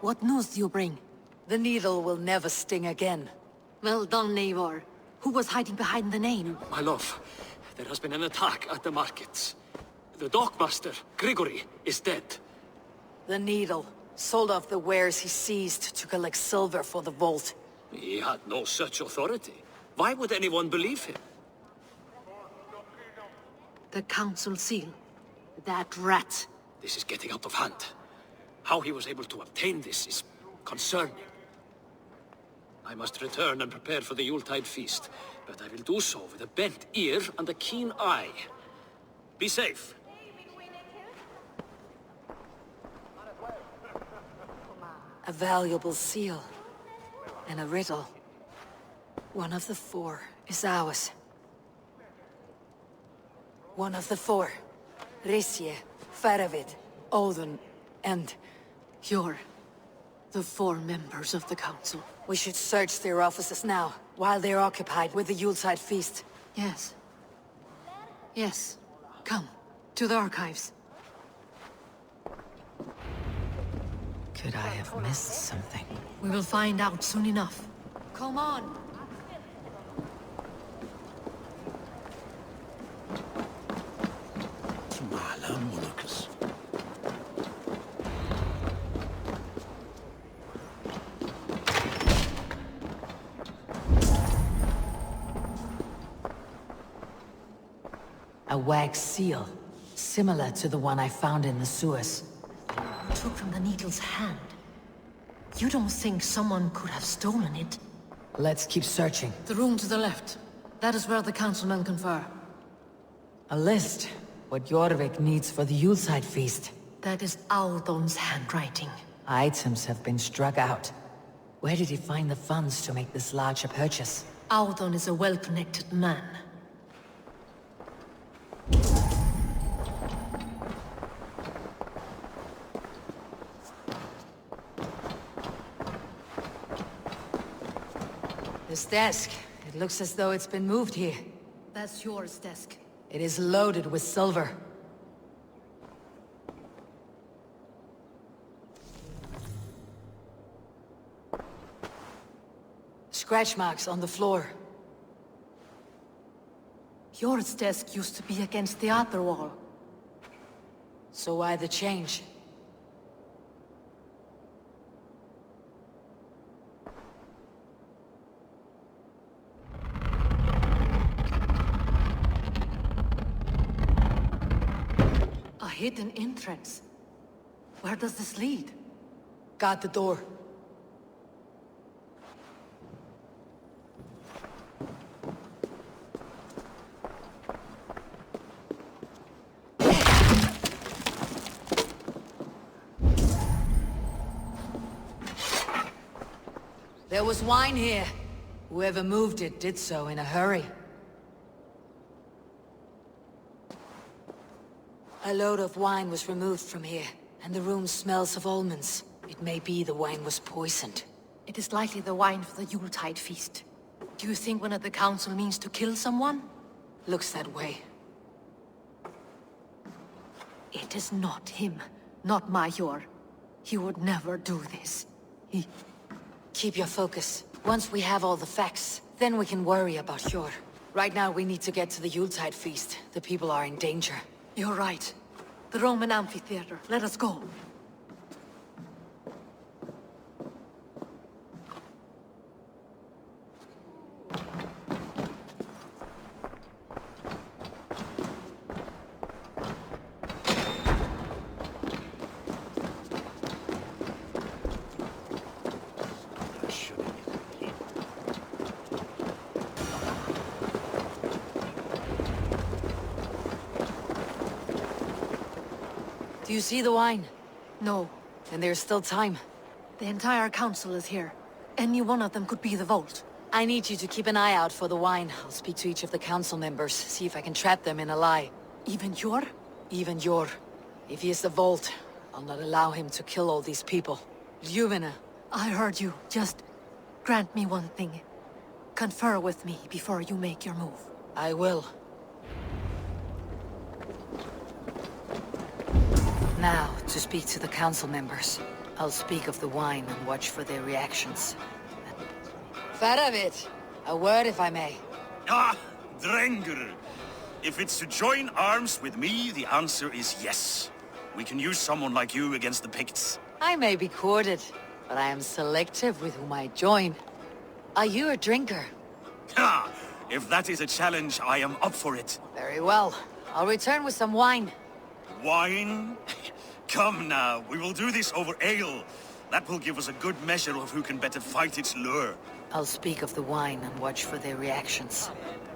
What news do you bring? The needle will never sting again. Well done, Eivor. Who was hiding behind the name? My love, there has been an attack at the markets. The dockmaster, Grigory, is dead. The needle sold off the wares he seized to collect silver for the vault. He had no such authority. Why would anyone believe him? The council seal. That rat. This is getting out of hand. How he was able to obtain this is concerning. I must return and prepare for the Yuletide feast, but I will do so with a bent ear and a keen eye. Be safe. A valuable seal. And a riddle. One of the four is ours. One of the four. Risje, Faravid, Odin, and... You're the 4 members of the council. We should search their offices now, while they're occupied with the Yuletide feast. Yes. Yes. Come, to the archives. Could I have missed something? We will find out soon enough. Come on! A wax seal, similar to the one I found in the sewers. Took from the needle's hand. You don't think someone could have stolen it? Let's keep searching. The room to the left. That is where the councilmen confer. A list. What Jorvik needs for the Yuletide feast. That is Aldon's handwriting. Items have been struck out. Where did he find the funds to make this larger purchase? Aldon is a well-connected man. This desk. It looks as though it's been moved here. That's yours, desk. It is loaded with silver. Scratch marks on the floor. Yours desk used to be against the other wall. So why the change? A hidden entrance. Where does this lead? Guard the door. There was wine here. Whoever moved it did so in a hurry. A load of wine was removed from here, and the room smells of almonds. It may be the wine was poisoned. It is likely the wine for the Yuletide feast. Do you think one of the council means to kill someone? Looks that way. It is not him, not Major. He would never do this. Keep your focus. Once we have all the facts, then we can worry about Hjor. Right now we need to get to the Yuletide feast. The people are in danger. You're right. The Roman amphitheater. Let us go. Do you see the wine? No. Then there's still time. The entire council is here. Any one of them could be the vault. I need you to keep an eye out for the wine. I'll speak to each of the council members, see if I can trap them in a lie. Even Hjor? Even Hjor. If he is the vault, I'll not allow him to kill all these people. Ljuvena. I heard you. Just grant me one thing. Confer with me before you make your move. I will. Now, to speak to the council members. I'll speak of the wine and watch for their reactions. Faravit, a word if I may. Ah, Drengr. If it's to join arms with me, the answer is yes. We can use someone like you against the Picts. I may be courted, but I am selective with whom I join. Are you a drinker? Ha! If that is a challenge, I am up for it. Very well. I'll return with some wine. Wine? Come now, we will do this over ale. That will give us a good measure of who can better fight its lure. I'll speak of the wine and watch for their reactions.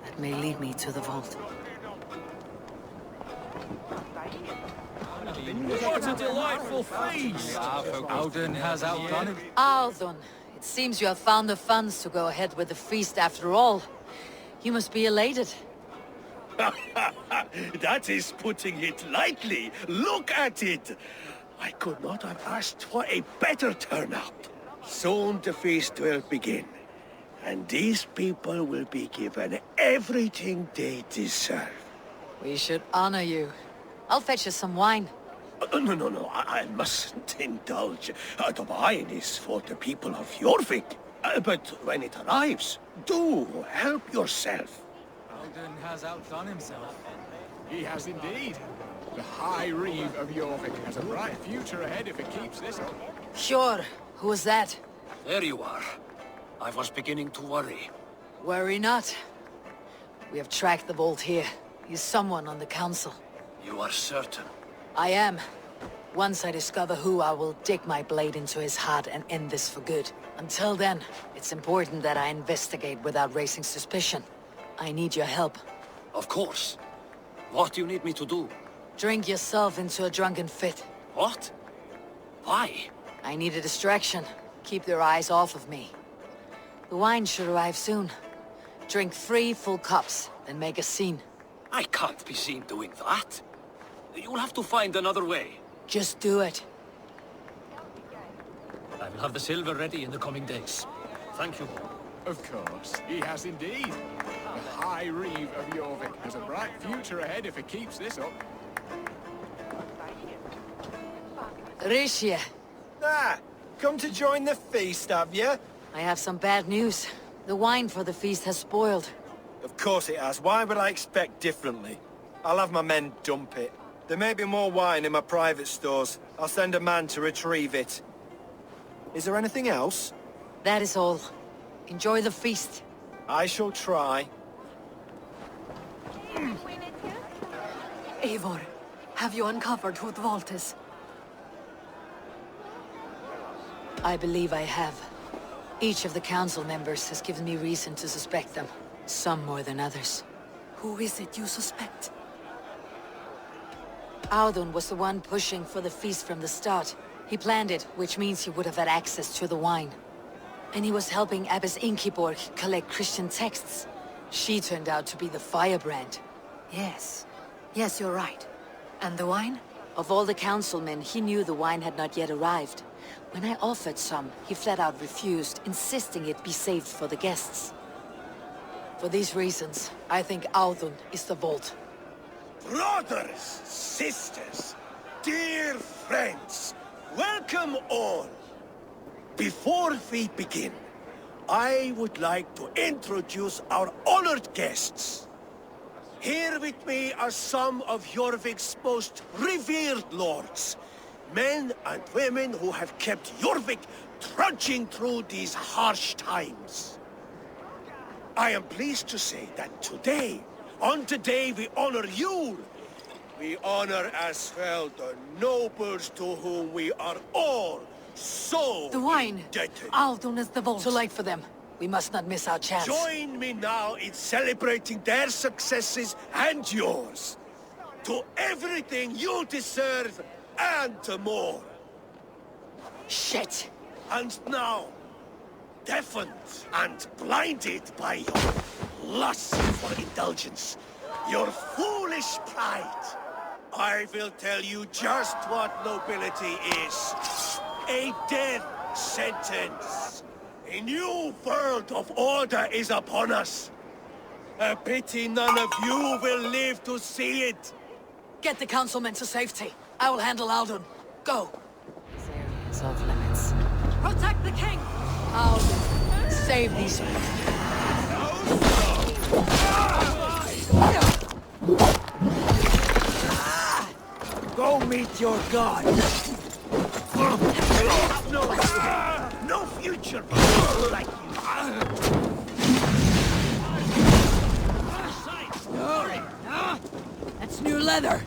That may lead me to the vault. What a delightful feast! Alden has outdone him. Alden, it seems you have found the funds to go ahead with the feast after all. You must be elated. That is putting it lightly. Look at it. I could not have asked for a better turnout. Soon the feast will begin, and these people will be given everything they deserve. We should honor you. I'll fetch you some wine. No, I mustn't indulge. The wine is for the people of Jorvik. But when it arrives, do help yourself. Alden has outdone himself. He has indeed. The High Reeve of Jorvik has a bright future ahead if it keeps this up. Sure. Who was that? There you are. I was beginning to worry. Worry not. We have tracked the vault here. He's someone on the council. You are certain? I am. Once I discover who, I will dig my blade into his heart and end this for good. Until then, it's important that I investigate without raising suspicion. I need your help. Of course. What do you need me to do? Drink yourself into a drunken fit. What? Why? I need a distraction. Keep their eyes off of me. The wine should arrive soon. Drink 3 full cups, then make a scene. I can't be seen doing that. You'll have to find another way. Just do it. I will have the silver ready in the coming days. Thank you. Of course, he has indeed. The High Reeve of Jorvik has a bright future ahead if it keeps this up. Rishie, Ah, come to join the feast, have you? I have some bad news. The wine for the feast has spoiled. Of course it has. Why would I expect differently? I'll have my men dump it. There may be more wine in my private stores. I'll send a man to retrieve it. Is there anything else? That is all. Enjoy the feast. I shall try. Eivor, have you uncovered who the vault is? I believe I have. Each of the council members has given me reason to suspect them. Some more than others. Who is it you suspect? Audun was the one pushing for the feast from the start. He planned it, which means he would have had access to the wine. And he was helping Abbess Inkiborg collect Christian texts. She turned out to be the firebrand. Yes. Yes, you're right. And the wine? Of all the councilmen, he knew the wine had not yet arrived. When I offered some, he flat out refused, insisting it be saved for the guests. For these reasons, I think Audun is the vault. Brothers, sisters, dear friends, welcome all. Before we begin, I would like to introduce our honored guests. Here with me are some of Jorvik's most revered lords. Men and women who have kept Jorvik trudging through these harsh times. I am pleased to say that today, on the day we honor you, we honor as well the nobles to whom we are all so The wine! indebted. Audun is the vault. Too late for them. We must not miss our chance. Join me now in celebrating their successes and yours. To everything you deserve and more. Shit! And now, deafened and blinded by your lust for indulgence, your foolish pride, I will tell you just what nobility is. A death sentence. A new world of order is upon us. A pity none of you will live to see it. Get the councilmen to safety. I will handle Audun. Go! This area is off limits. The king! Alden, save these. Go meet your god. No future for people like you. That's new leather.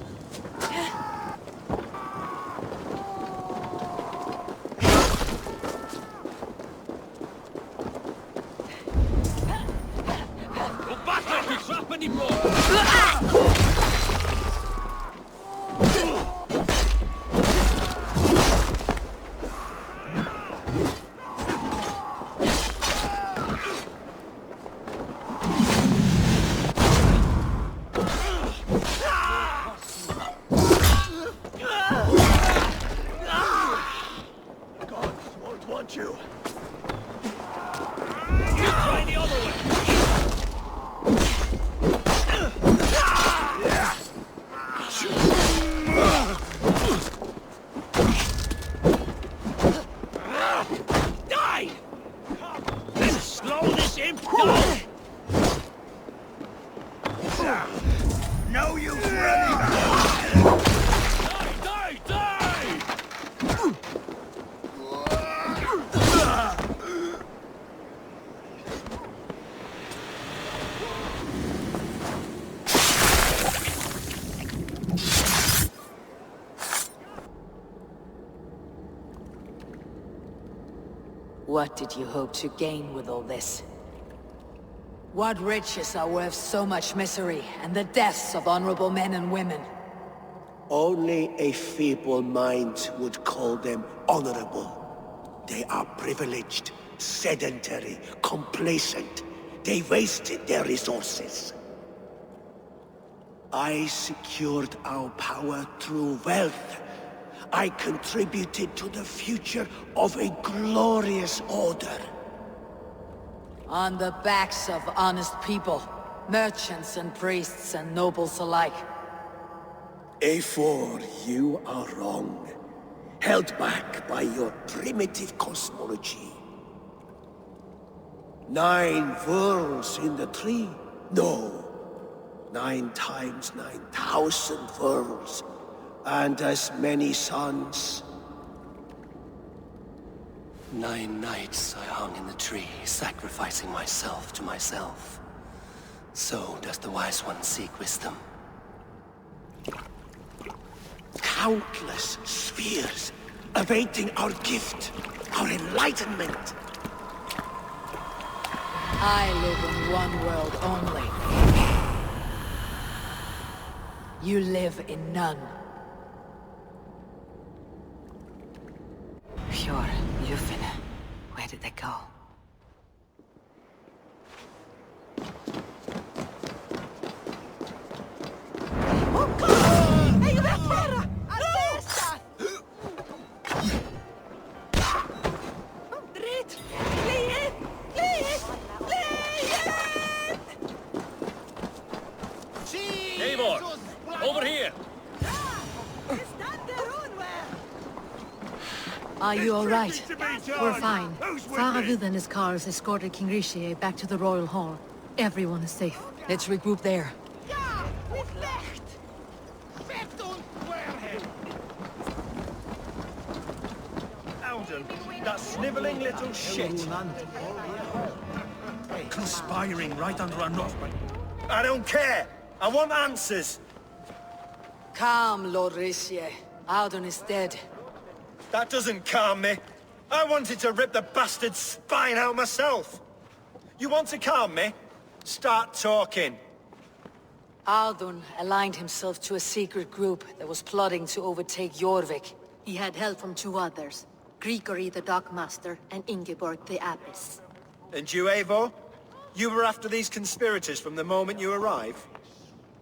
Gods won't want you. Die! Let's slow this imp down! No use running. Die! Die! What did you hope to gain with all this? What riches are worth so much misery and the deaths of honorable men and women? Only a feeble mind would call them honorable. They are privileged, sedentary, complacent. They wasted their resources. I secured our power through wealth. I contributed to the future of a glorious order. On the backs of honest people, merchants and priests and nobles alike. A4, you are wrong. Held back by your primitive cosmology. 9 worlds in the tree? No. 9 times 9,000 worlds. And as many suns. 9 nights I hung in the tree, sacrificing myself to myself. So does the wise one seek wisdom. Countless spheres awaiting our gift, our enlightenment. I live in one world only. You live in none. Pure, Lufin. Where did they go? Eivor! Over here! Are you all right? We're fine. Who's with Faravid and his cars escorted King Rishi back to the Royal Hall. Everyone is safe. Let's regroup there. Alden, that sniveling little shit. Conspiring right under our nose. I don't care. I want answers. Calm, Lord Rishi. Audun is dead. That doesn't calm me. I wanted to rip the bastard's spine out myself. You want to calm me? Start talking. Audun aligned himself to a secret group that was plotting to overtake Jorvik. He had help from 2 others. Grigory the Dockmaster and Ingeborg the Abbess. And you, Eivor? You were after these conspirators from the moment you arrived?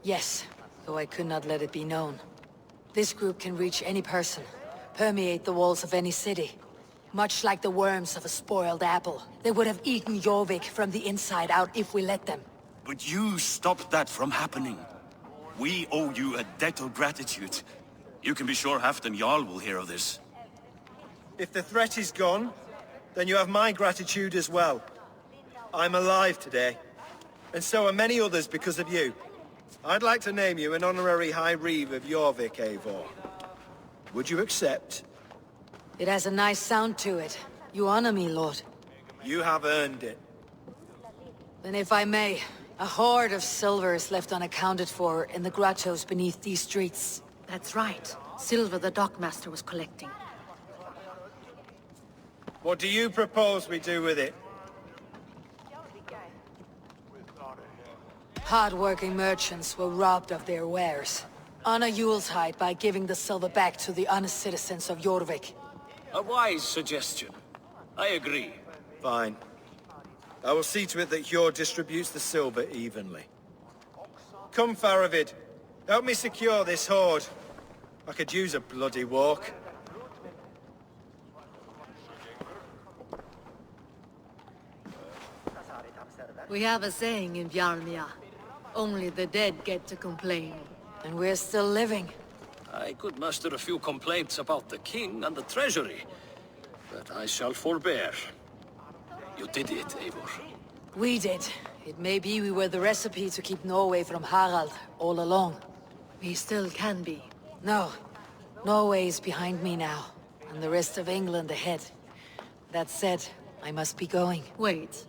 Yes, though I could not let it be known. This group can reach any person, permeate the walls of any city. Much like the worms of a spoiled apple. They would have eaten Jorvik from the inside out if we let them. But you stopped that from happening. We owe you a debt of gratitude. You can be sure Halfdan Jarl will hear of this. If the threat is gone, then you have my gratitude as well. I'm alive today, and so are many others because of you. I'd like to name you an honorary High Reeve of Jorvik, Eivor. Would you accept? It has a nice sound to it. You honor me, Lord. You have earned it. Then if I may, a hoard of silver is left unaccounted for in the grottos beneath these streets. That's right. Silver the dockmaster was collecting. What do you propose we do with it? Hard-working merchants were robbed of their wares. Honor Yuletide by giving the silver back to the honest citizens of Jorvik. A wise suggestion. I agree. Fine. I will see to it that Hjord distributes the silver evenly. Come, Faravid. Help me secure this hoard. I could use a bloody walk. We have a saying in Bjarnmia. Only the dead get to complain. And we're still living. I could muster a few complaints about the king and the treasury, but I shall forbear. You did it, Eivor. We did. It may be we were the recipe to keep Norway from Harald all along. We still can be. No. Norway is behind me now, and the rest of England ahead. That said, I must be going. Wait.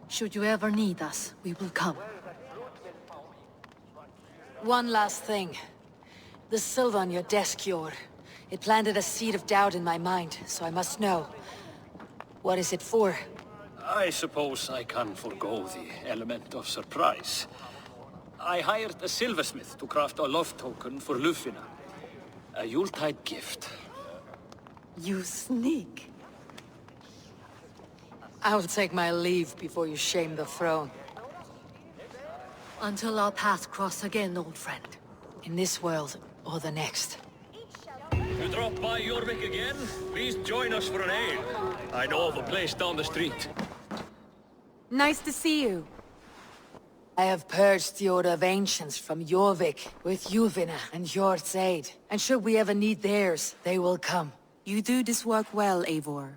Should you ever need us, we will come. One last thing. The silver on your desk, Jord. It planted a seed of doubt in my mind, so I must know. What is it for? I suppose I can forego the element of surprise. I hired a silversmith to craft a love token for Lufina. A Yuletide gift. You sneak. I will take my leave before you shame the throne. Until our paths cross again, old friend. In this world, or the next. You drop by Jorvik again? Please join us for an ale. I know of a place down the street. Nice to see you. I have purged the Order of Ancients from Jorvik with Yuvina and Jord's aid. And should we ever need theirs, they will come. You do this work well, Eivor.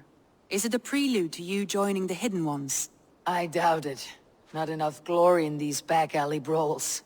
Is it a prelude to you joining the Hidden Ones? I doubt it. Not enough glory in these back alley brawls.